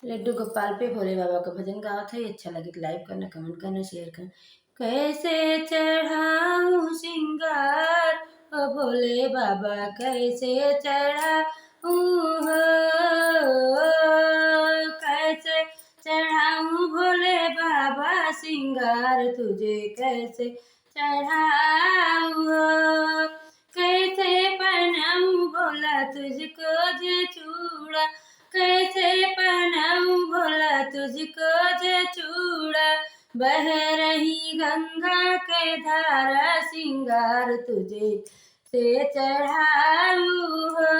लड्डू गोपाल पे भोले बाबा का भजन गावत है। अच्छा लगे तो लाइक करना, कमेंट करना, शेयर करना। कैसे चढ़ाऊं सिंगार ओ भोले बाबा, कैसे चढ़ाऊं हो, कैसे चढ़ाऊं भोले बाबा सिंगार तुझे, कैसे चढ़ाऊं हो, कैसे पहनाऊं भोला तुझको जो चूड़ा, कैसे पहनाऊं भोला तुझको जो चूड़ा, बह रही गंगा के धारा सिंगार तुझे से चढ़ाऊं हो,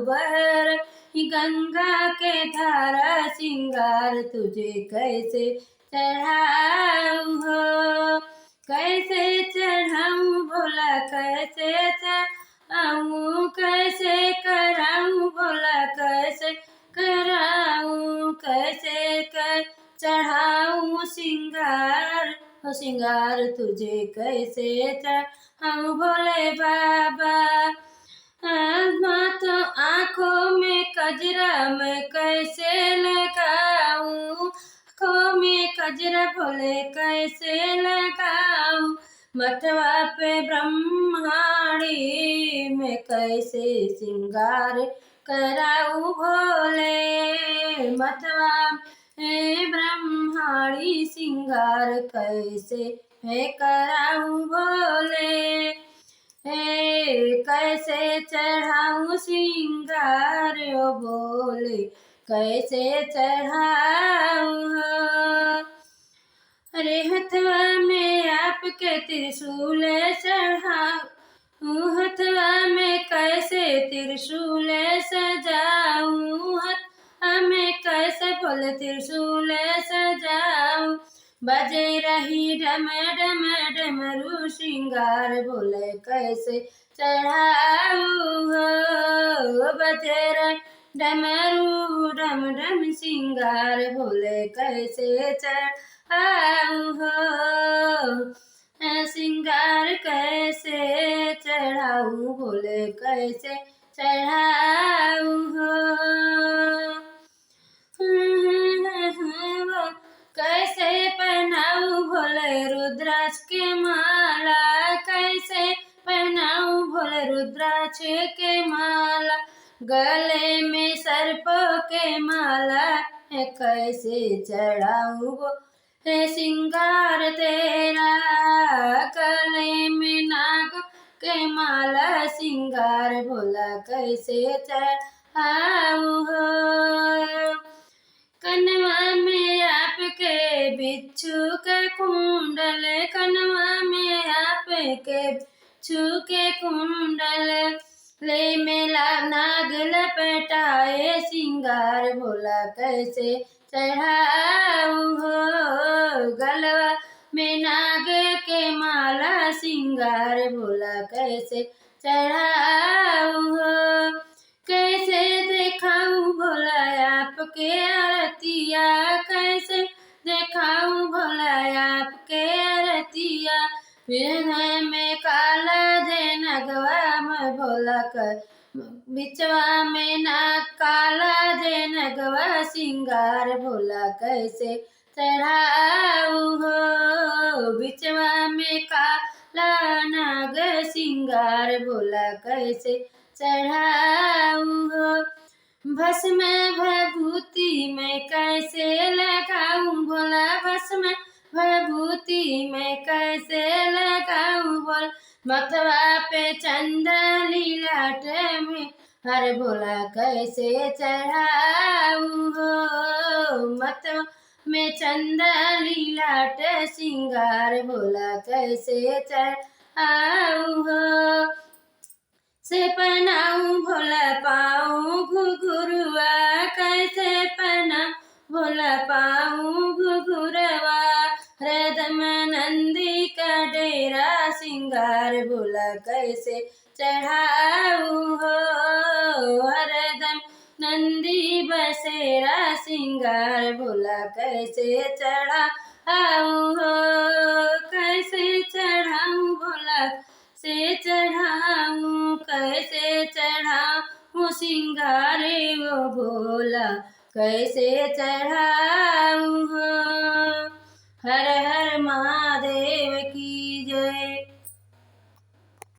बह रही गंगा के धारा सिंगार तुझे कैसे चढ़ाऊं हो, कैसे चढ़ाऊं भोला, कैसे चढ़ाऊं, कैसे कराऊं भोला, कैसे कराऊं, कैसे कर चढ़ाऊं सिंगार हो सिंगार तुझे, कैसे चढ़ाऊं भोले बाबा। तो आँखों में कजरा मैं कैसे लगाऊं, आँखों में कजरा भोले कैसे लगाऊं, मथवा पे ब्रह्माणी में कैसे सिंगार कराऊं भोले, मथवा में ब्रह्माणी सिंगार कैसे है कराऊं भोले, कैसे चढ़ाऊं सिंगार ओ भोले, कैसे चढ़ाऊं हो, अरे हथवा में आपके त्रिशूल चढ़ाऊं, हथवा में कैसे त्रिशूल सजाऊं, हथवा में कैसे भोले त्रिशूल सजाऊं, बजे रही डम डम डमरू श्रृंगार भोले कैसे चढ़ाऊं हो, बजे रही डमरू डम डम श्रृंगार भोले कैसे चढ़ाऊं हो, श्रृंगार कैसे चढ़ाऊं भोले कैसे चढ़ाऊं हो, कैसे पहनाऊं भोले रुद्राक्ष के माला, कैसे पहनाऊं भोले रुद्राक्ष के माला, गले में सर्पों के माला है कैसे चढ़ाऊं है सिंगार तेरा, गले में नाग के माला सिंगार भोला कैसे चढ़ाऊं हो, कनवा में आपके बिच्छू के कुंडल, कनवा में आपके बिच्छू के कुंडल, ले मेला नाग लपेटाए सिंगार भोला कैसे चढ़ाऊं हो, गलवा में नाग के माला सिंगार भोला कैसे चढ़ाऊं हो, कैसे दिखाऊं भोला आपके आरतिया, कैसे दिखाऊं भोला आपके आरतिया, हृदय में काला जे नगवा में भोला कर, बिचवा में ना काला जे नगवा सिंगार भोला कैसे चढ़ाऊं हो, बिचवा में काला नाग सिंगार भोला कैसे चढ़ाऊं हो, भस्म भभूति में कैसे लगाऊं भोला, भस्म भभूति में कैसे लगाऊं भोला, मथवा पे चंदा लीलाट में हर भोला कैसे चढ़ाऊं हो, मथवा में चंदा लीलाट सिंगार भोला कैसे चढ़ाऊं हो, से पहनाऊं भोला पाऊं घुघुरुआ, कैसे पहनाऊं भोला पाऊं घुघुरवा, हृदम नंदी का डेरा सिंगार भोला कैसे चढ़ाऊं हो, हरदम नंदी बसेरा सिंगार भोला कैसे चढ़ाऊं हो, कैसे चढ़ाऊं भोला से चढ़ाऊं, कैसे चढ़ाऊं सिंगारे वो भोला कैसे चढ़ाऊँ हाँ। हर हर महादेव की